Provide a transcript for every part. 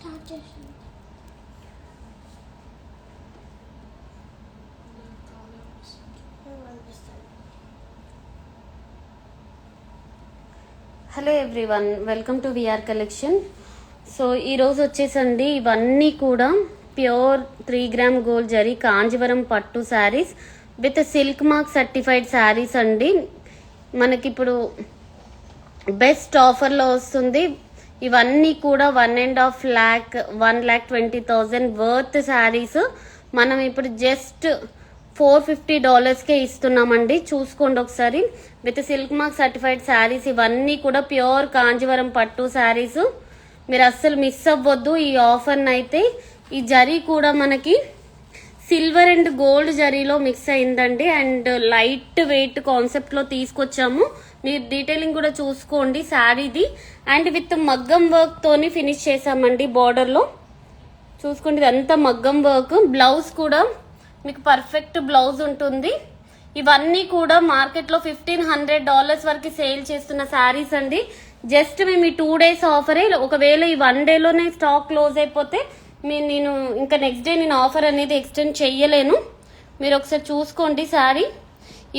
Start చేసాను. Hello everyone, welcome to VR collection. So ఈరోజు వచ్చేసండి ఇవన్నీ కూడా pure 3 gram gold zari Kanjeevaram పట్టు saris with silk mark certified saris అండి. మనకిప్పుడు బెస్ట్ ఆఫర్లో వస్తుంది. ఇవన్నీ కూడా 1.5 lakh 1,20,000 వర్త్ శారీస్ మనం ఇప్పుడు జస్ట్ $450కే ఇస్తున్నామండి. చూసుకోండి ఒకసారి. With silk mark certified saris ఇవన్నీ కూడా ప్యూర్ కాంజీవరం పట్టు శారీస్. మీరు అస్సలు మిస్ అవ్వద్దు ఈ ఆఫర్ని అయితే. ఈ జరీ కూడా మనకి సిల్వర్ అండ్ గోల్డ్ జరీలో మిక్స్ అయిందండి. అండ్ లైట్ వెయిట్ కాన్సెప్ట్లో తీసుకొచ్చాము. మీరు డీటెయిలింగ్ కూడా చూసుకోండి శారీది. అండ్ విత్ మగ్గం వర్క్ తోని ఫినిష్ చేసామండి. బార్డర్లో చూసుకోండి, ఇదంతా మగ్గం వర్క్. బ్లౌజ్ కూడా మీకు పర్ఫెక్ట్ బ్లౌజ్ ఉంటుంది. ఇవన్నీ కూడా మార్కెట్లో $1,500 వరకు సేల్ చేస్తున్న శారీస్ అండి. జస్ట్ మేము ఈ 2 days ఆఫరే. ఒకవేళ ఈ 1 dayలోనే స్టాక్ క్లోజ్ అయిపోతే నేను ఇంకా నెక్స్ట్ డే నేను ఆఫర్ అనేది ఎక్స్టెండ్ చెయ్యలేను. మీరు ఒకసారి చూసుకోండి శారీ.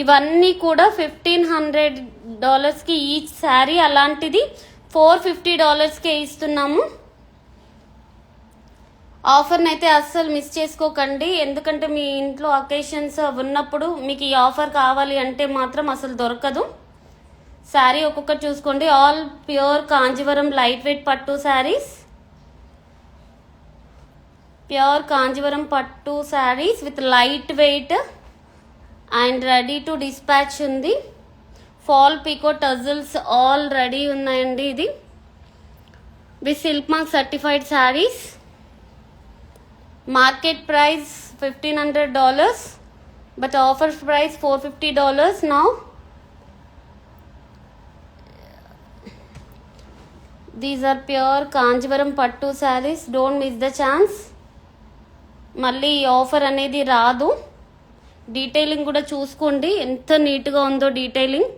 ఇవన్నీ కూడా $1,500కి ఈచ్ శారీ. అలాంటిది $450కే ఇస్తున్నాము. ఆఫర్ని అయితే అస్సలు మిస్ చేసుకోకండి. ఎందుకంటే మీ ఇంట్లో అకేషన్స్ ఉన్నప్పుడు మీకు ఈ ఆఫర్ కావాలి అంటే మాత్రం అసలు దొరకదు. శారీ ఒక్కొక్కటి చూసుకోండి. All pure Kanjeevaram light weight పట్టు శారీస్. ప్యూర్ కాంజీవరం పట్టు saris with light weight and ready to dispatch ఉంది. Fall pico tassels already ఉన్నాయండి. ఇది with silk mark certified saris. Market price $1,500 but offer price $450 now. These are pure Kanjeevaram పట్టు saris. Don't miss the chance. మళ్ళీ ఈ offer అనేది రాదు. Detailing కూడా చూసుకోండి ఎంత నీట్గా ఉందో detailing.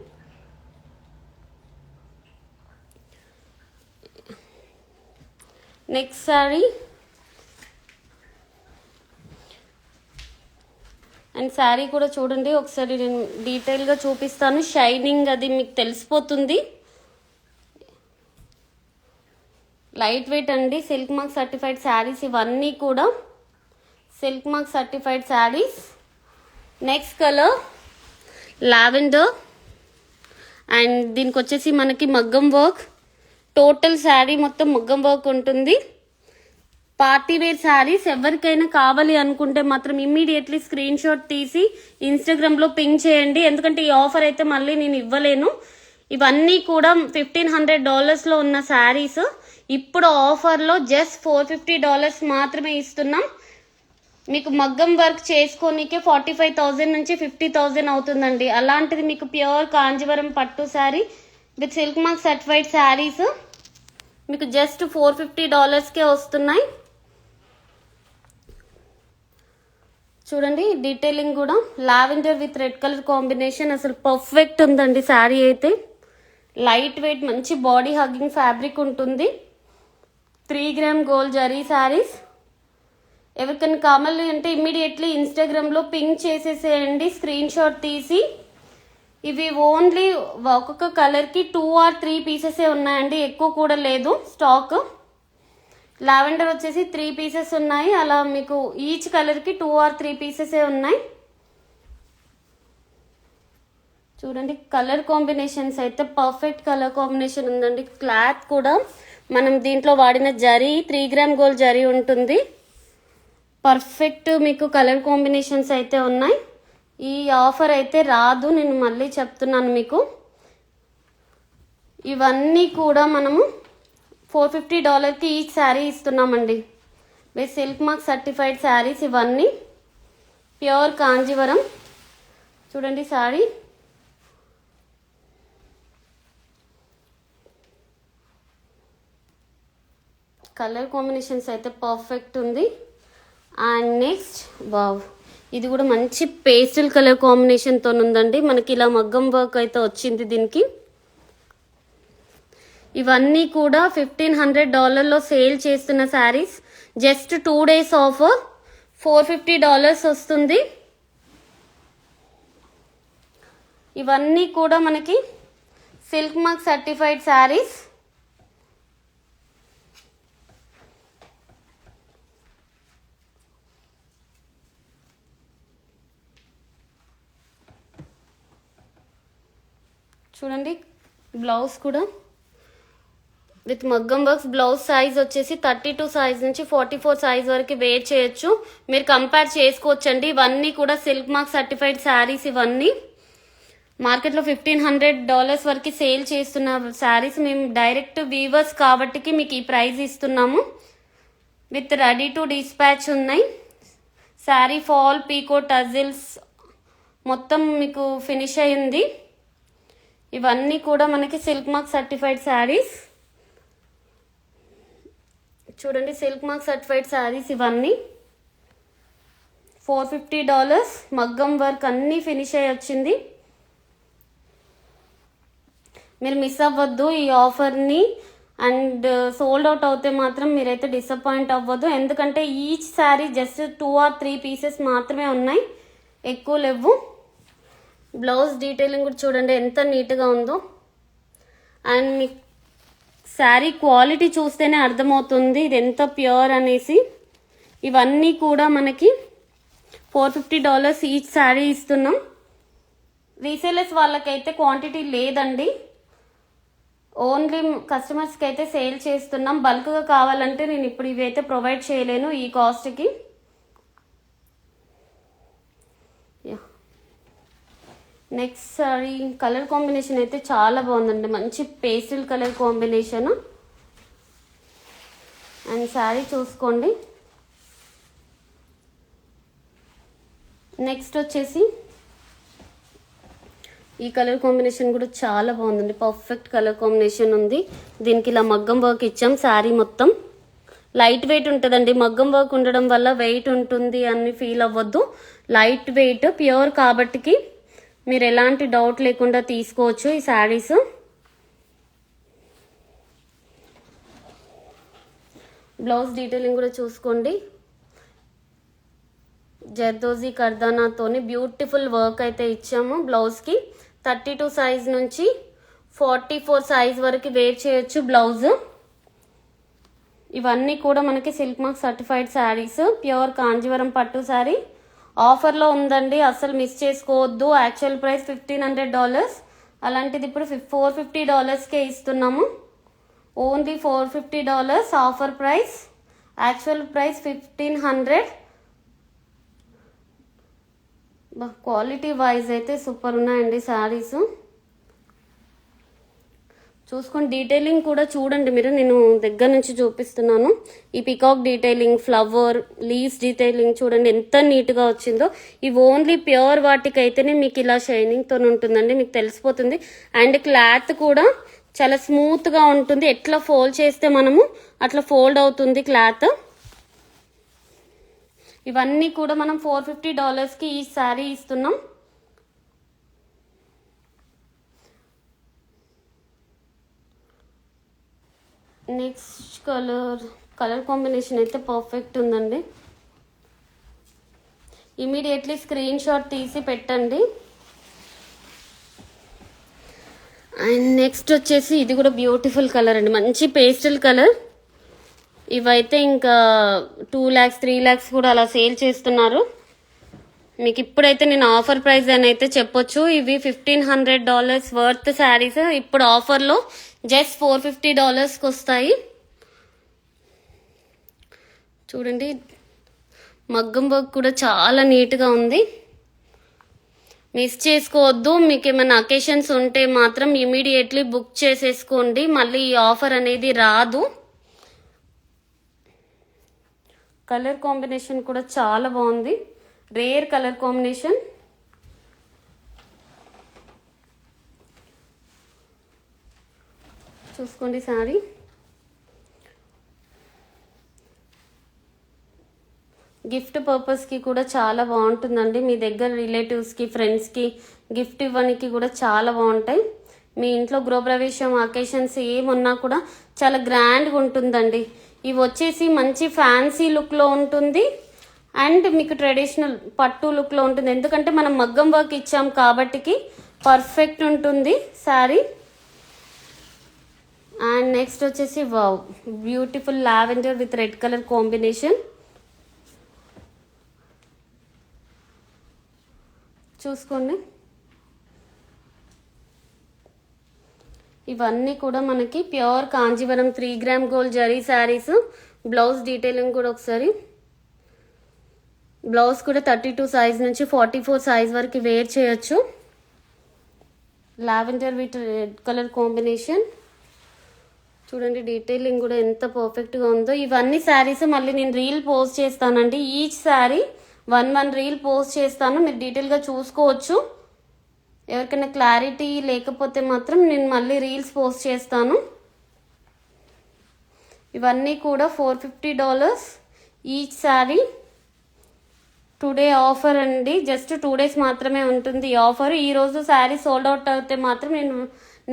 Next sari. And sari కూడా చూడండి ఒకసారి, నేను డీటెయిల్గా చూపిస్తాను. షైనింగ్ అది మీకు తెలిసిపోతుంది. లైట్ వెయిట్ అండి. సిల్క్ మార్క్ సర్టిఫైడ్ శారీస్ ఇవన్నీ కూడా silk mark certified saris. Next colour lavender. And దీనికి వచ్చేసి మనకి మగ్గం వర్క్. టోటల్ శారీ మొత్తం మగ్గం వర్క్ ఉంటుంది. పార్టీ వేర్ శారీస్ ఎవరికైనా కావాలి అనుకుంటే మాత్రం ఇమ్మీడియట్లీ స్క్రీన్ షాట్ తీసి ఇన్స్టాగ్రామ్లో పింక్ చేయండి. ఎందుకంటే ఈ ఆఫర్ అయితే మళ్ళీ నేను ఇవ్వలేను. ఇవన్నీ కూడా $1,500లో ఉన్న శారీస్ ఇప్పుడు ఆఫర్లో జస్ట్ $450 మాత్రమే ఇస్తున్నాం. మీకు మగ్గం వర్క్ చేసుకోనికే 45,000 నుంచి 50,000 అవుతుందండి. అలాంటిది మీకు ప్యూర్ కాంజీవరం పట్టు sari with silk mark certified saris మీకు జస్ట్ $450కే వస్తున్నాయి. చూడండి డీటెయిలింగ్ కూడా. Lavender with red colour combination అసలు పర్ఫెక్ట్ ఉందండి శారీ అయితే. లైట్ వెయిట్ మంచి బాడీ హగ్గింగ్ ఫ్యాబ్రిక్ ఉంటుంది. 3 గ్రామ్ గోల్డ్ జరీ శారీస్. ఎవరికైనా కావాలి అంటే ఇమ్మీడియట్లీ ఇన్స్టాగ్రామ్లో పింక్ చేసేసేయండి స్క్రీన్ షాట్ తీసి. ఇవి ఓన్లీ ఒక్కొక్క కలర్కి 2 or 3 పీసెసే ఉన్నాయండి, ఎక్కువ కూడా లేదు స్టాక్. లావెండర్ వచ్చేసి 3 పీసెస్ ఉన్నాయి. అలా మీకు ఈచ్ కలర్కి 2 or 3 పీసెసే ఉన్నాయి. చూడండి కలర్ కాంబినేషన్స్ అయితే పర్ఫెక్ట్ కలర్ కాంబినేషన్ ఉందండి. క్లాత్ కూడా మనం దీంట్లో వాడిన జరీ 3 గ్రామ్ గోల్డ్ జరీ ఉంటుంది. పర్ఫెక్ట్ మీకు కలర్ కాంబినేషన్స్ అయితే ఉన్నాయి. ఈ ఆఫర్ అయితే రాదు, నేను మళ్ళీ చెప్తున్నాను మీకు. ఇవన్నీ కూడా మనము $450కి ఈచ్ శారీ ఇస్తున్నామండి. With silk mark certified saris ఇవన్నీ ప్యూర్ కాంజీవరం. చూడండి శారీ. కలర్ కాంబినేషన్స్ అయితే పర్ఫెక్ట్ ఉంది. అండ్ నెక్స్ట్ వావ్, ఇది కూడా మంచి పేస్టల్ కలర్ కాంబినేషన్తో ఉందండి. మనకి ఇలా మగ్గం వర్క్ అయితే వచ్చింది దీనికి. ఇవన్నీ కూడా $1,500 సేల్ చేస్తున్న శారీస్. జస్ట్ 2 days ఆఫర్ $450 వస్తుంది. ఇవన్నీ కూడా మనకి సిల్క్ మార్క్ సర్టిఫైడ్ శారీస్. చూడండి, బ్లౌజ్ కూడా విత్ మగ్గం వర్క్స్. బ్లౌజ్ సైజ్ వచ్చేసి 32 సైజ్ నుంచి 44 సైజ్ వరకు వేర్ చేయొచ్చు. మీరు కంపేర్ చేసుకోవచ్చండి. ఇవన్నీ కూడా సిల్క్ మార్క్ సర్టిఫైడ్ శారీస్. ఇవన్నీ మార్కెట్లో $1,500 వరకు సేల్ చేస్తున్న శారీస్. మేము డైరెక్ట్ వీవర్స్ కాబట్టి మీకు ఈ ప్రైస్ ఇస్తున్నాము. విత్ రెడీ టు డిస్పాచ్ ఉన్నాయి. శారీ ఫాల్, పీకో, టజిల్స్ మొత్తం మీకు ఫినిష్ అయ్యింది. ఇవన్నీ కూడా మనకి సిల్క్ మార్క్ సర్టిఫైడ్ శారీస్. చూడండి, సిల్క్ మార్క్ సర్టిఫైడ్ శారీస్ ఇవన్నీ $450. మగ్గం వర్క్ అన్నీ ఫినిష్ అయ్యి వచ్చింది. మీరు మిస్ అవ్వద్దు ఈ ఆఫర్ని. అండ్ సోల్డ్ అవుట్ అవుతే మాత్రం మీరైతే డిసప్పాయింట్ అవ్వద్దు. ఎందుకంటే each sari just 2 or 3 pieces మాత్రమే ఉన్నాయి, ఎక్కువ లేవు. బ్లౌజ్ డీటెయిలింగ్ కూడా చూడండి ఎంత నీట్గా ఉందో. అండ్ మీకు శారీ క్వాలిటీ చూస్తేనే అర్థమవుతుంది ఇది ఎంత ప్యూర్ అనేసి. ఇవన్నీ కూడా మనకి $450 ఈచ్ శారీ ఇస్తున్నాం. రీసేలర్స్ వాళ్ళకైతే క్వాంటిటీ లేదండి, ఓన్లీ కస్టమర్స్కి అయితే సేల్ చేస్తున్నాం. బల్క్గా కావాలంటే నేను ఇప్పుడు ఇవి అయితే ప్రొవైడ్ చేయలేను ఈ కాస్ట్కి. నెక్స్ట్ సారీ కలర్ కాంబినేషన్ అయితే చాలా బాగుందండి, మంచి pastel colour combination. And sari చూసుకోండి. నెక్స్ట్ వచ్చేసి ఈ కలర్ కాంబినేషన్ కూడా చాలా బాగుందండి, పర్ఫెక్ట్ కలర్ కాంబినేషన్ ఉంది. దీనికి ఇలా మగ్గం వర్క్ ఇచ్చాం. శారీ మొత్తం లైట్ వెయిట్ ఉంటుందండి. మగ్గం వర్క్ ఉండడం వల్ల వెయిట్ ఉంటుంది అని ఫీల్ అవ్వద్దు. లైట్ వెయిట్, ప్యూర్ కాబట్టికి మీరు ఎలాంటి డౌట్ లేకుండా తీసుకోవచ్చు ఈ శారీస్. బ్లౌజ్ డీటెయిలింగ్ కూడా చూసుకోండి. జర్దోజీ కర్దానాతోని బ్యూటిఫుల్ వర్క్ అయితే ఇచ్చాము బ్లౌజ్కి. 32 సైజ్ నుంచి 44 సైజ్ వరకు వేర్ చేయొచ్చు బ్లౌజ్. ఇవన్నీ కూడా మనకి silk mark certified saris, pure Kanjeevaram పట్టు శారీ. ఆఫర్లో ఉందండి, అసలు మిస్ చేసుకోవద్దు. యాక్చువల్ ప్రైస్ $1,500, అలాంటిది ఇప్పుడు $450కే ఇస్తున్నాము. Only $450 offer price. Actual price 1,500. Quality wise అయితే సూపర్ ఉన్నాయండి శారీస్. చూసుకొని డీటెయిలింగ్ కూడా చూడండి మీరు, నేను దగ్గర నుంచి చూపిస్తున్నాను. ఈ peacock detailing, flower, leaves detailing చూడండి ఎంత నీట్గా వచ్చిందో. ఇవి ఓన్లీ ప్యూర్ వాటికైతేనే మీకు ఇలా షైనింగ్తో ఉంటుందండి, మీకు తెలిసిపోతుంది. అండ్ క్లాత్ కూడా చాలా స్మూత్గా ఉంటుంది. ఎట్లా ఫోల్డ్ చేస్తే మనము అట్లా ఫోల్డ్ అవుతుంది క్లాత్. ఇవన్నీ కూడా మనం $450కి ఈ శారీ ఇస్తున్నాం. నెక్స్ట్ కలర్ కాంబినేషన్ అయితే పర్ఫెక్ట్ ఉందండి. ఇమీడియట్లీ స్క్రీన్ షాట్ తీసి పెట్టండి. అండ్ నెక్స్ట్ వచ్చేసి ఇది కూడా బ్యూటిఫుల్ కలర్ అండి, మంచి పేస్టల్ కలర్. ఇవైతే ఇంకా 2 lakhs 3 lakhs కూడా అలా సేల్ చేస్తున్నారు. మీకు ఇప్పుడైతే నేను ఆఫర్ ప్రైస్ అని అయితే చెప్పొచ్చు. ఇవి $1,500 వర్త్ శారీస్ ఇప్పుడు ఆఫర్లో జస్ట్ $450కి వస్తాయి. చూడండి, మగ్గం వర్క్ కూడా చాలా నీట్గా ఉంది, మిస్ చేసుకోవద్దు. మీకు ఏమైనా అకేషన్స్ ఉంటే మాత్రం ఇమీడియట్లీ బుక్ చేసేసుకోండి, మళ్ళీ ఈ ఆఫర్ అనేది రాదు. కలర్ కాంబినేషన్ కూడా చాలా బాగుంది, రేర్ కలర్ కాంబినేషన్. చూసుకోండి శారీ. గిఫ్ట్ పర్పస్కి కూడా చాలా బాగుంటుందండి. మీ దగ్గర రిలేటివ్స్కి, ఫ్రెండ్స్కి గిఫ్ట్ ఇవ్వడానికి కూడా చాలా బాగుంటాయి. మీ ఇంట్లో గృహప్రవేశం అకేషన్స్ ఏమున్నా కూడా చాలా గ్రాండ్గా ఉంటుందండి. ఇవి వచ్చేసి మంచి ఫ్యాన్సీ లుక్లో ఉంటుంది అండ్ మీకు ట్రెడిషనల్ పట్టు లుక్లో ఉంటుంది. ఎందుకంటే మనం మగ్గం వర్క్ ఇచ్చాం కాబట్టికి పర్ఫెక్ట్ ఉంటుంది శారీ. అండ్ నెక్స్ట్ వచ్చేసి wow, beautiful lavender with red colour combination. చూసుకోండి, ఇవన్నీ కూడా మనకి pure Kanjeevaram 3 gram gold zari saris. Blouse detailing కూడా ఒకసారి. బ్లౌజ్ కూడా 32 సైజ్ నుంచి 44 సైజ్ వరకు వేర్ చేయొచ్చు. Lavender with red colour combination. చూడండి డీటెయిలింగ్ కూడా ఎంత పర్ఫెక్ట్గా ఉందో. ఇవన్నీ శారీస్ మళ్ళీ నేను రీల్ పోస్ట్ చేస్తానండి. ఈచ్ శారీ 1 రీల్ పోస్ట్ చేస్తాను, మీరు డీటెయిల్గా చూసుకోవచ్చు. ఎవరికైనా క్లారిటీ లేకపోతే మాత్రం నేను మళ్ళీ రీల్స్ పోస్ట్ చేస్తాను. ఇవన్నీ కూడా $450 ఈచ్ శారీ. టుడే ఆఫర్ అండి, జస్ట్ 2 డేస్ మాత్రమే ఉంటుంది ఈ ఆఫర్. ఈరోజు శారీ సోల్డ్ అవుట్ అయితే మాత్రం నేను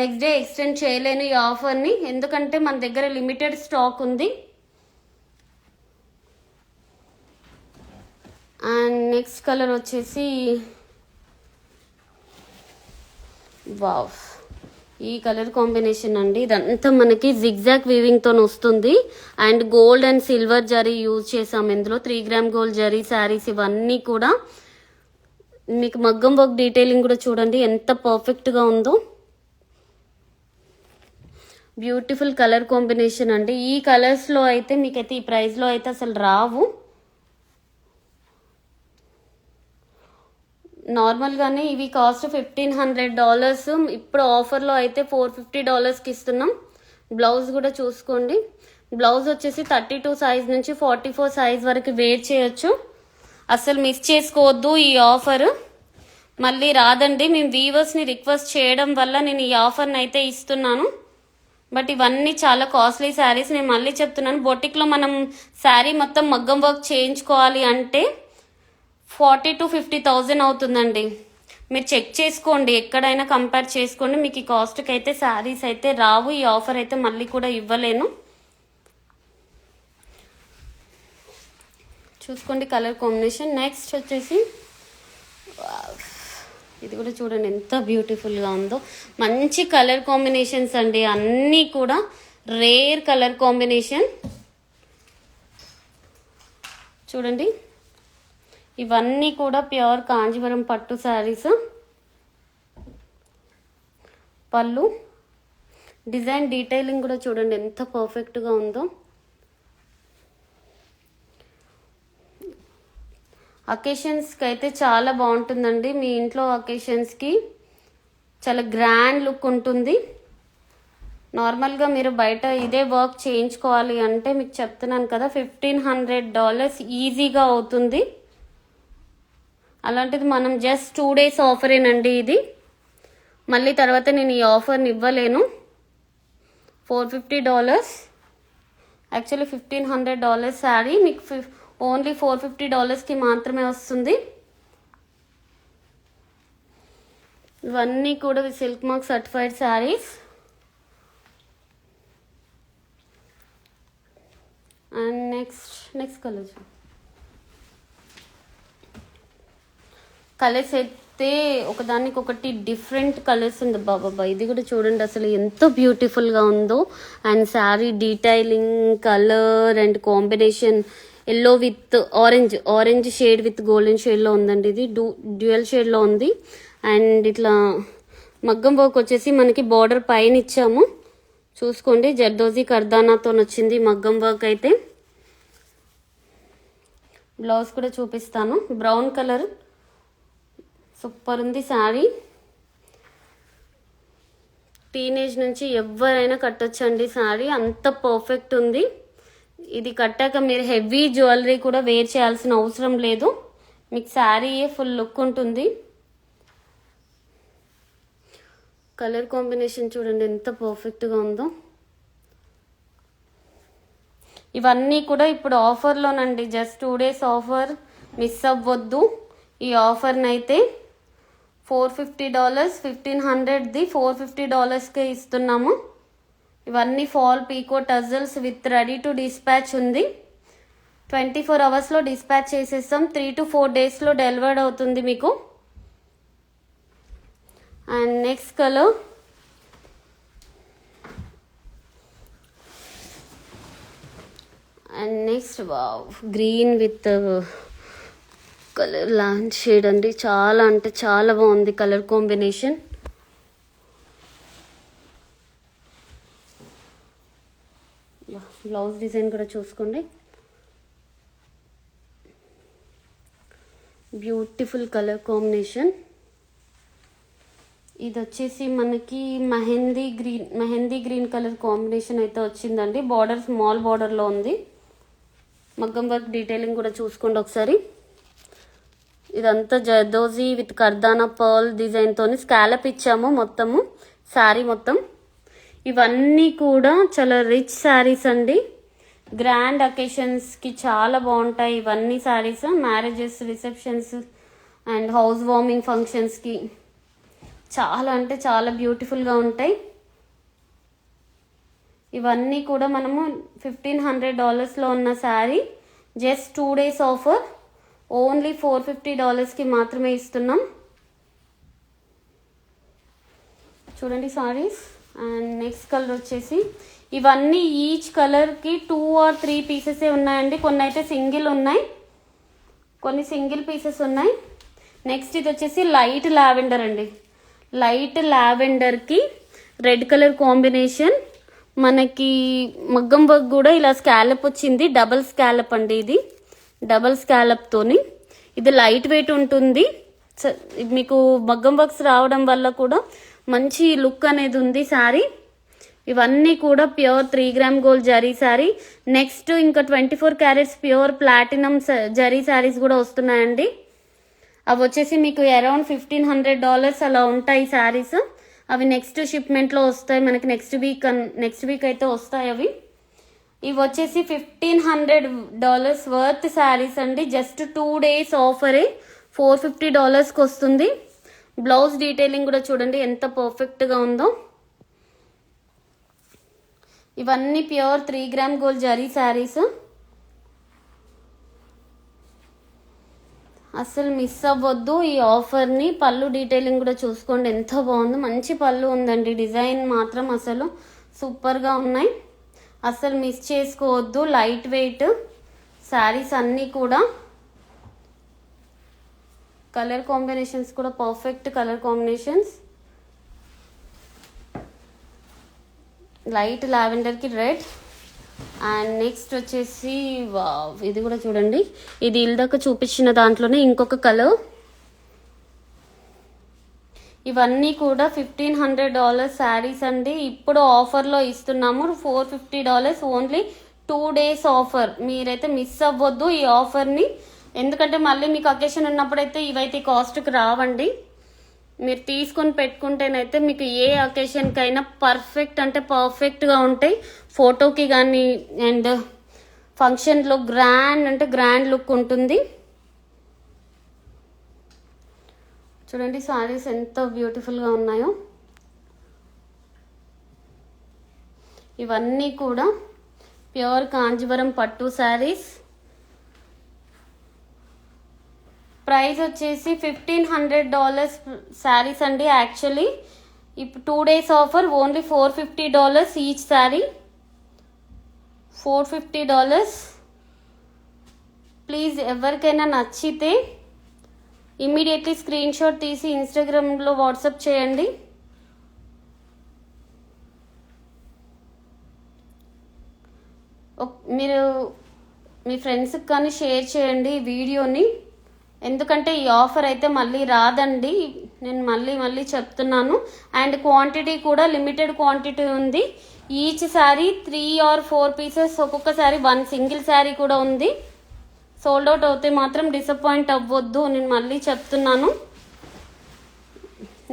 నెక్స్ట్ డే ఎక్స్టెండ్ చేయలేను ఈ ఆఫర్ని, ఎందుకంటే మన దగ్గర లిమిటెడ్ స్టాక్ ఉంది. అండ్ నెక్స్ట్ కలర్ వచ్చేసి వావ్, ఈ కలర్ కాంబినేషన్ అండి. ఇదంతా మనకి జిగ్జాగ్ వీవింగ్తో వస్తుంది and gold and silver zari use చేసాం ఇందులో. 3 గ్రామ్ గోల్డ్ జరీ శారీస్ ఇవన్నీ కూడా. మీకు మగ్గం వర్క్ డీటెయిలింగ్ కూడా చూడండి ఎంత పర్ఫెక్ట్గా ఉందో. బ్యూటిఫుల్ కలర్ కాంబినేషన్ అండి. ఈ కలర్స్లో అయితే మీకైతే ఈ ప్రైస్లో అయితే అసలు రావు. నార్మల్గానే ఇవి కాస్ట్ $1,500. ఇప్పుడు ఆఫర్లో అయితే $450కి ఇస్తున్నాం. బ్లౌజ్ కూడా చూసుకోండి. బ్లౌజ్ వచ్చేసి 32 సైజ్ నుంచి 44 సైజ్ వరకు వేర్ చేయొచ్చు. అసలు మిస్ చేసుకోవద్దు ఈ ఆఫర్, మళ్ళీ రాదండి. మేము వీవర్స్ని రిక్వెస్ట్ చేయడం వల్ల నేను ఈ ఆఫర్ని అయితే ఇస్తున్నాను. బట్ ఇవన్నీ చాలా కాస్ట్లీ శారీస్. నేను మళ్ళీ చెప్తున్నాను, బొటిక్లో మనం శారీ మొత్తం మగ్గం వర్క్ చేయించుకోవాలి అంటే 40,000 to 50,000 అవుతుందండి. మీరు చెక్ చేసుకోండి, ఎక్కడైనా కంపేర్ చేసుకోండి. మీకు ఈ కాస్ట్కి అయితే శారీస్ అయితే రావు. ఈ ఆఫర్ అయితే మళ్ళీ కూడా ఇవ్వలేను. చూసుకోండి కలర్ కాంబినేషన్. నెక్స్ట్ వచ్చేసి ఇది కూడా చూడండి ఎంత బ్యూటిఫుల్గా ఉందో. మంచి కలర్ కాంబినేషన్స్ అండి, అన్నీ కూడా రేర్ కలర్ కాంబినేషన్. చూడండి ఇవన్నీ కూడా ప్యూర్ కాంజీవరం పట్టు శారీస్. పళ్ళు డిజైన్ డీటెయిలింగ్ కూడా చూడండి ఎంత పర్ఫెక్ట్గా ఉందో. అకేషన్స్కి అయితే చాలా బాగుంటుందండి. మీ ఇంట్లో అకేషన్స్కి చాలా గ్రాండ్ లుక్ ఉంటుంది. నార్మల్గా మీరు బయట ఇదే వర్క్ చేయించుకోవాలి అంటే మీకు చెప్తున్నాను కదా $1,500 ఈజీగా అవుతుంది. అలాంటిది మనం జస్ట్ 2 డేస్ ఆఫరేనండి ఇది. మళ్ళీ తర్వాత నేను ఈ ఆఫర్ని ఇవ్వలేను. $450, యాక్చువల్లీ $1,500 శారీ మీకు ఓన్లీ $450కి మాత్రమే వస్తుంది. ఇవన్నీ కూడా silk mark certified saris. And next colours అయితే ఒకదానికి ఒకటి డిఫరెంట్ కలర్స్ ఉంది బాబా. ఇది కూడా చూడండి అసలు ఎంత బ్యూటిఫుల్గా ఉందో. And sari detailing, colour and combination yellow with orange shade with golden షేడ్లో ఉందండి. ఇది డ్యూయల్ షేడ్లో ఉంది. అండ్ ఇట్లా మగ్గం వర్క్ వచ్చేసి మనకి బార్డర్ పైన ఇచ్చాము. చూసుకోండి జర్దోజీ కర్దానాతో వచ్చింది మగ్గం వర్క్ అయితే. బ్లౌజ్ కూడా చూపిస్తాను. బ్రౌన్ కలర్ సూపర్ ఉంది శారీ. టీనేజ్ నుంచి ఎవరైనా కట్టొచ్చండి శారీ, అంత పర్ఫెక్ట్ ఉంది. ఇది కట్టాక మీరు హెవీ జ్యువెలరీ కూడా వేర్ చేయాల్సిన అవసరం లేదు. మీకు శారీయే ఫుల్ లుక్ ఉంటుంది. కలర్ కాంబినేషన్ చూడండి ఎంత పర్ఫెక్ట్గా ఉందో. ఇవన్నీ కూడా ఇప్పుడు ఆఫర్లోనండి, జస్ట్ 2 డేస్ ఆఫర్, మిస్ అవ్వద్దు ఈ ఆఫర్ని అయితే. $450, 1500ది $450కే ఇస్తున్నాము. ఇవన్నీ fall pico tassels with ready to dispatch ఉంది. 24 అవర్స్లో డిస్పాచ్ చేసేస్తాం. 3 to 4 డేస్లో డెలివర్డ్ అవుతుంది మీకు. And next colour and next wow green with colour launch shade అండి. చాలా అంటే చాలా బాగుంది కలర్ కాంబినేషన్. బ్లౌజ్ డిజైన్ కూడా చూసుకోండి, బ్యూటిఫుల్ కలర్ కాంబినేషన్. ఇది వచ్చేసి మనకి మెహందీ గ్రీన్ కలర్ కాంబినేషన్ అయితే వచ్చిందండి. బార్డర్ స్మాల్ బార్డర్లో ఉంది. మగ్గం వర్క్ డీటెయిలింగ్ కూడా చూసుకోండి ఒకసారి. ఇదంతా జర్దోజీ విత్ కర్దానా పర్ల్ డిజైన్తో స్కాలప్ ఇచ్చాము మొత్తము శారీ మొత్తం. ఇవన్నీ కూడా చాలా రిచ్ శారీస్ అండి. గ్రాండ్ అకేషన్స్కి చాలా బాగుంటాయి ఇవన్నీ saris. Marriages, receptions and house warming ఫంక్షన్స్కి చాలా అంటే చాలా బ్యూటిఫుల్గా ఉంటాయి. ఇవన్నీ కూడా మనము $1500లో ఉన్న sari just 2 days offer only $450కి మాత్రమే ఇస్తున్నాం. చూడండి సారీస్. అండ్ నెక్స్ట్ కలర్ వచ్చేసి ఇవన్నీ ఈచ్ కలర్కి 2 or 3 పీసెసే ఉన్నాయండి. కొన్ని అయితే సింగిల్ ఉన్నాయి, కొన్ని సింగిల్ పీసెస్ ఉన్నాయి. నెక్స్ట్ ఇది వచ్చేసి లైట్ లావెండర్ అండి. లైట్ లావెండర్కి రెడ్ కలర్ కాంబినేషన్. మనకి మగ్గం వర్క్ కూడా ఇలా స్కాలప్ వచ్చింది. డబల్ స్కాలప్ అండి ఇది. డబల్ స్కాలప్తోని ఇది లైట్ వెయిట్ ఉంటుంది. మీకు మగ్గం వర్క్స్ రావడం వల్ల కూడా మంచి లుక్ అనేది ఉంది శారీ. ఇవన్నీ కూడా pure 3 gram gold zari sari. Next ఇంకా 24 carats pure platinum zari saris కూడా వస్తున్నాయండి. అవి వచ్చేసి మీకు అరౌండ్ $1500 అలా ఉంటాయి శారీస్. అవి నెక్స్ట్ షిప్మెంట్లో వస్తాయి మనకి. నెక్స్ట్ వీక్ అయితే వస్తాయి అవి. ఇవి వచ్చేసి $1500 వర్త్ శారీస్ అండి. జస్ట్ 2 days ఆఫరే $450కి వస్తుంది. బ్లౌజ్ డీటెయిలింగ్ కూడా చూడండి ఎంత పర్ఫెక్ట్గా ఉందో. ఇవన్నీ pure 3 gram gold zari saris. అస్సలు మిస్ అవ్వద్దు ఈ ఆఫర్ని. పళ్ళు డీటెయిలింగ్ కూడా చూసుకోండి ఎంత బాగుందో. మంచి పళ్ళు ఉందండి. డిజైన్ మాత్రం అసలు సూపర్గా ఉన్నాయి. అస్సలు మిస్ చేసుకోవద్దు. లైట్ వెయిట్ శారీస్ అన్నీ కూడా. కలర్ కాంబినేషన్స్ కూడా పర్ఫెక్ట్ కలర్ కాంబినేషన్స్. లైట్ లావెండర్కి రెడ్. అండ్ నెక్స్ట్ వచ్చేసి ఇది కూడా చూడండి. ఇది ఇల్దాక చూపించిన దాంట్లోనే ఇంకొక కలర్. ఇవన్నీ కూడా $1500 శారీస్ అండి. ఇప్పుడు ఆఫర్లో ఇస్తున్నాము $450 ఓన్లీ 2 days ఆఫర్. మీరైతే మిస్ అవ్వద్దు ఈ ఆఫర్ని. ఎందుకంటే మళ్ళీ మీకు అకేషన్ ఉన్నప్పుడైతే ఇవైతే కాస్ట్కి రావండి. మీరు తీసుకొని పెట్టుకుంటేనైతే మీకు ఏ అకేషన్కైనా పర్ఫెక్ట్ అంటే పర్ఫెక్ట్గా ఉంటాయి. ఫోటోకి కానీ అండ్ ఫంక్షన్లో గ్రాండ్ అంటే గ్రాండ్ లుక్ ఉంటుంది. చూడండి సారీస్ ఎంత బ్యూటిఫుల్గా ఉన్నాయో. ఇవన్నీ కూడా ప్యూర్ కాంజీవరం పట్టు శారీస్. ప్రైస్ వచ్చేసి $1500 శారీస్ అండి. యాక్చువల్లీ ఇప్పుడు 2 days offer only $450 each sari. $450. Please ఎవరికైనా నచ్చితే ఇమ్మీడియట్లీ స్క్రీన్ షాట్ తీసి ఇన్స్టాగ్రామ్లో వాట్సాప్ చేయండి. మీరు మీ ఫ్రెండ్స్కి కానీ షేర్ చేయండి ఈ వీడియోని. ఎందుకంటే ఈ ఆఫర్ అయితే మళ్ళీ రాదండి. నేను మళ్ళీ చెప్తున్నాను. అండ్ క్వాంటిటీ కూడా లిమిటెడ్ క్వాంటిటీ ఉంది. Each sari 3 or 4 pieces. ఒక్కొక్కసారి 1 సింగిల్ శారీ కూడా ఉంది. సోల్డ్ అవుట్ అవుతే మాత్రం డిసప్పాయింట్ అవ్వద్దు. నేను మళ్ళీ చెప్తున్నాను.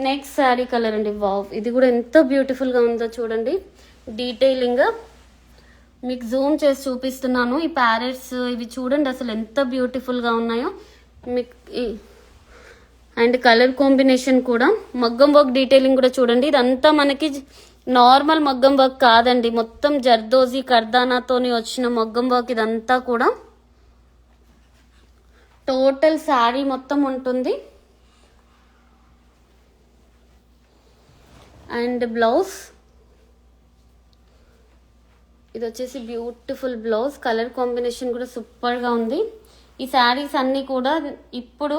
నెక్స్ట్ శారీ కలర్ అండి. వావ్, ఇది కూడా ఎంత బ్యూటిఫుల్గా ఉందో చూడండి. డీటెయిలింగ్ మీకు జూమ్ చేసి చూపిస్తున్నాను. ఈ ప్యారెట్స్ ఇవి చూడండి అసలు ఎంత బ్యూటిఫుల్గా ఉన్నాయో. మీకు అండ్ కలర్ కాంబినేషన్ కూడా మగ్గం వర్క్ డీటెయిలింగ్ కూడా చూడండి. ఇదంతా మనకి నార్మల్ మగ్గం వర్క్ కాదండి, మొత్తం జర్దోజీ కర్దానాతోని వచ్చిన మగ్గం వర్క్. ఇదంతా కూడా టోటల్ శారీ మొత్తం ఉంటుంది. అండ్ బ్లౌజ్ ఇది వచ్చేసి బ్యూటిఫుల్ బ్లౌజ్. కలర్ కాంబినేషన్ కూడా సూపర్గా ఉంది. ఈ శారీస్ అన్నీ కూడా ఇప్పుడు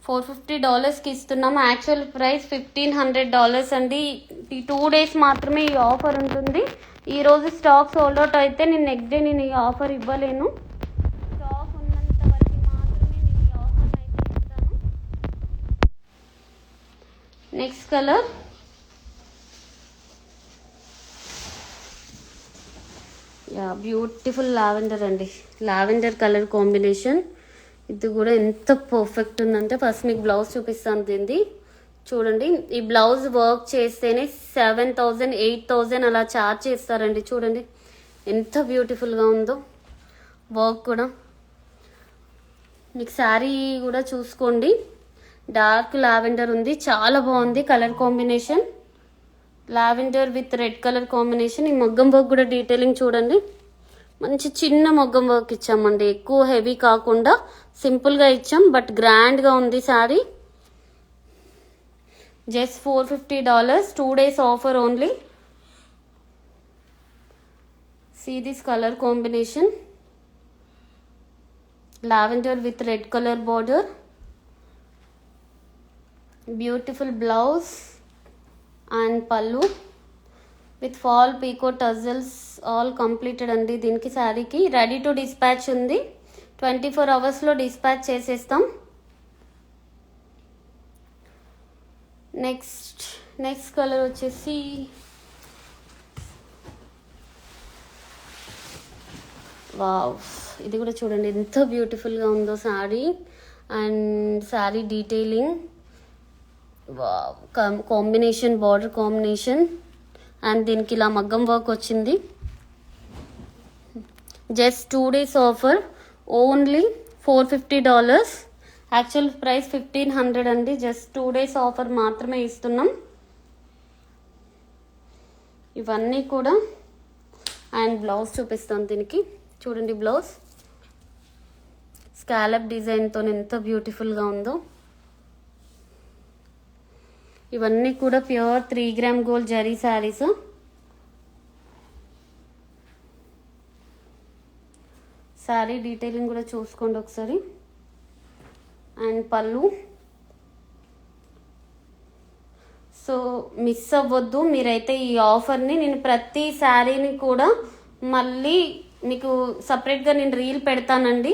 $450కి ఇస్తున్నాము. యాక్చువల్ ప్రైస్ $1,500 అండి. ఈ 2 days మాత్రమే ఈ ఆఫర్ ఉంటుంది. ఈరోజు స్టాక్ సోల్డ్ అవుట్ అయితే నేను నెక్స్ట్ డే నేను ఈ ఆఫర్ ఇవ్వలేను. స్టాక్ ఉన్నంత వరకు మాత్రమే నేను ఈ ఆఫర్ అయితే ఇస్తాను. నెక్స్ట్ కలర్ బ్యూటిఫుల్ లావెండర్ అండి. Lavender colour combination. ఇది కూడా ఎంత పర్ఫెక్ట్ ఉందంటే ఫస్ట్ మీకు బ్లౌజ్ చూపిస్తాను దీన్ని. చూడండి, ఈ బ్లౌజ్ వర్క్ చేస్తేనే 7,000 8,000 అలా ఛార్జ్ చేస్తారండి. చూడండి ఎంత బ్యూటిఫుల్గా ఉందో వర్క్ కూడా. మీకు శారీ కూడా చూసుకోండి, డార్క్ లావెండర్ ఉంది, చాలా బాగుంది colour combination. Lavender with red colour combination. ఈ మగ్గం వర్క్ కూడా డీటెయిలింగ్ చూడండి, మంచి చిన్న మగ్గం వర్క్ ఇచ్చామండి, ఎక్కువ హెవీ కాకుండా సింపుల్గా ఇచ్చాం, బట్ గ్రాండ్గా ఉంది sari. Just $450, 2 days offer only. See this color combination, lavender with red color border, beautiful blouse and pallu with fall pico tassels all completed అండి. దీనికి శారీకి రెడీ టు డిస్పాచ్ ఉంది. 24 hours డిస్పాచ్ చేసేస్తాం. నెక్స్ట్ కలర్ వచ్చేసి wow, ఇది కూడా చూడండి ఎంత బ్యూటిఫుల్గా ఉందో sari. And sari detailing wow, combination border combination. And దీనికి ఇలా మగ్గం వర్క్ వచ్చింది. Just 2 days offer only $450. Actual price 1,500 అండి. జస్ట్ 2 days ఆఫర్ మాత్రమే ఇస్తున్నాం ఇవన్నీ కూడా. అండ్ బ్లౌజ్ చూపిస్తాను దీనికి. చూడండి బ్లౌజ్ స్కాలప్ డిజైన్తో ఎంత బ్యూటిఫుల్గా ఉందో. ఇవన్నీ కూడా pure 3 gram gold zari saris. Sari detailing కూడా చూసుకోండి ఒకసారి. అండ్ పళ్ళు. సో మిస్ అవ్వద్దు మీరైతే ఈ ఆఫర్ని. నేను ప్రతి శారీని కూడా మళ్ళీ మీకు సపరేట్గా నేను రీల్ పెడతానండి.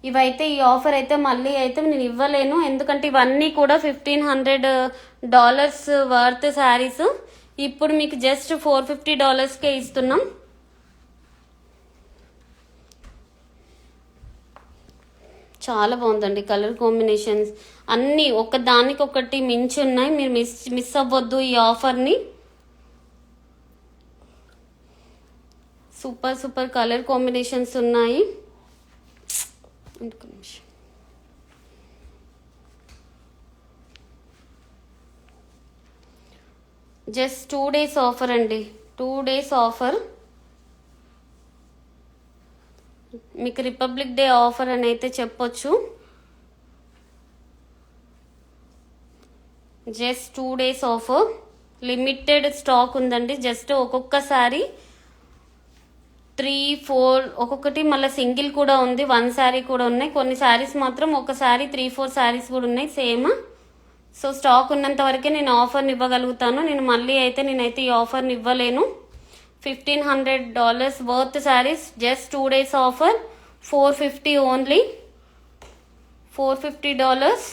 ఇవైతే ఈ ఆఫర్ అయితే మళ్ళీ అయితే నేను ఇవ్వలేను, ఎందుకంటే ఇవన్నీ కూడా $1,500 వర్త్ శారీస్. ఇప్పుడు మీకు జస్ట్ $450కే ఇస్తున్నాం. చాలా బాగుందండి కలర్ కాంబినేషన్స్ అన్నీ ఒకదానికొకటి మించి ఉన్నాయి. మీరు మిస్ అవ్వద్దు ఈ ఆఫర్ని. సూపర్ కలర్ కాంబినేషన్స్ ఉన్నాయి. జస్ట్ 2 days ఆఫర్ అండి. 2 days ఆఫర్. మీకు రిపబ్లిక్ డే ఆఫర్ అని అయితే చెప్పొచ్చు. Just 2 days offer. Limited stock ఉందండి. జస్ట్ ఒక్కొక్కసారి 3-4 ఒక్కొక్కటి మళ్ళీ సింగిల్ కూడా ఉంది, 1 శారీ కూడా ఉన్నాయి. కొన్ని శారీస్ మాత్రం ఒకసారి 3-4 శారీస్ కూడా ఉన్నాయి సేమ్. సో స్టాక్ ఉన్నంత వరకే నేను ఆఫర్ని ఇవ్వగలుగుతాను. నేనైతే ఈ ఆఫర్ని ఇవ్వలేను. $1,500 worth saris. Just 2 days offer. $450 only. $450.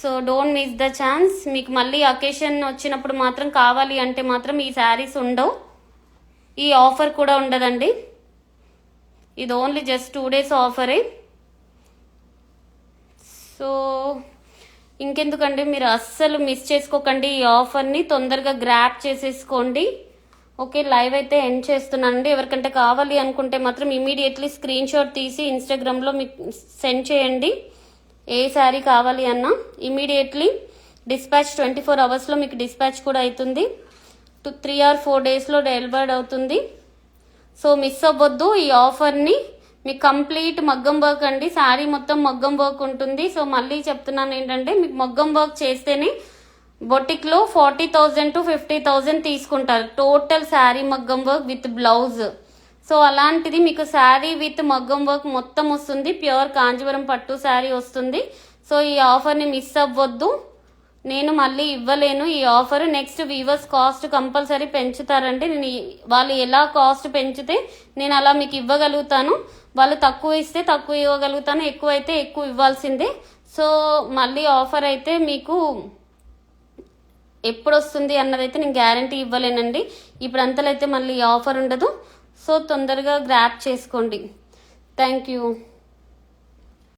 So don't miss the chance. మీకు మళ్ళీ అకేషన్ వచ్చినప్పుడు మాత్రం కావాలి అంటే మాత్రం ఈ శారీస్ ఉండవు, ఈ ఆఫర్ కూడా ఉండదండి. ఇది ఓన్లీ జస్ట్ 2 days ఆఫరే. సో ఇంకెందుకండి, మీరు అస్సలు మిస్ చేసుకోకండి ఈ ఆఫర్ని. తొందరగా గ్రాప్ చేసేసుకోండి. ఓకే, లైవ్ అయితే ఎండ్ చేస్తున్నానండి. ఎవరికంటే కావాలి అనుకుంటే మాత్రం ఇమీడియట్లీ స్క్రీన్ షాట్ తీసి ఇన్స్టాగ్రామ్లో మీకు సెండ్ చేయండి. ఏ శారీ కావాలి అన్నా ఇమీడియట్లీ డిస్పాచ్ 24 అవర్స్లో మీకు డిస్పాచ్ కూడా అవుతుంది. 3 or 4 డేస్లో డెలివర్డ్ అవుతుంది. సో మిస్ అవ్వద్దు ఈ ఆఫర్ని. మీకు కంప్లీట్ మగ్గం వర్క్ అండి, శారీ మొత్తం మగ్గం వర్క్ ఉంటుంది. సో మళ్ళీ చెప్తున్నాను ఏంటంటే మీకు మగ్గం వర్క్ చేస్తేనే బొటిక్లో 40,000 to 50,000 తీసుకుంటారు టోటల్ శారీ మగ్గం వర్క్ విత్ బ్లౌజ్. సో అలాంటిది మీకు శారీ విత్ మగ్గం వర్క్ మొత్తం వస్తుంది, ప్యూర్ కాంజీవరం పట్టు శారీ వస్తుంది. సో ఈ ఆఫర్ని మిస్ అవ్వద్దు, నేను మళ్ళీ ఇవ్వలేను ఈ offer. Next weavers cost compulsory పెంచుతారంటే నేను వాళ్ళు ఎలా కాస్ట్ పెంచితే నేను అలా మీకు ఇవ్వగలుగుతాను. వాళ్ళు తక్కువ ఇస్తే తక్కువ ఇవ్వగలుగుతాను, ఎక్కువ అయితే ఎక్కువ ఇవ్వాల్సిందే. సో మళ్ళీ ఆఫర్ అయితే మీకు ఎప్పుడు వస్తుంది అన్నదైతే నేను గ్యారంటీ ఇవ్వలేనండి. ఇప్పుడు అంతలో అయితే మళ్ళీ ఆఫర్ ఉండదు. సో తొందరగా గ్రాప్ చేసుకోండి. Thank you.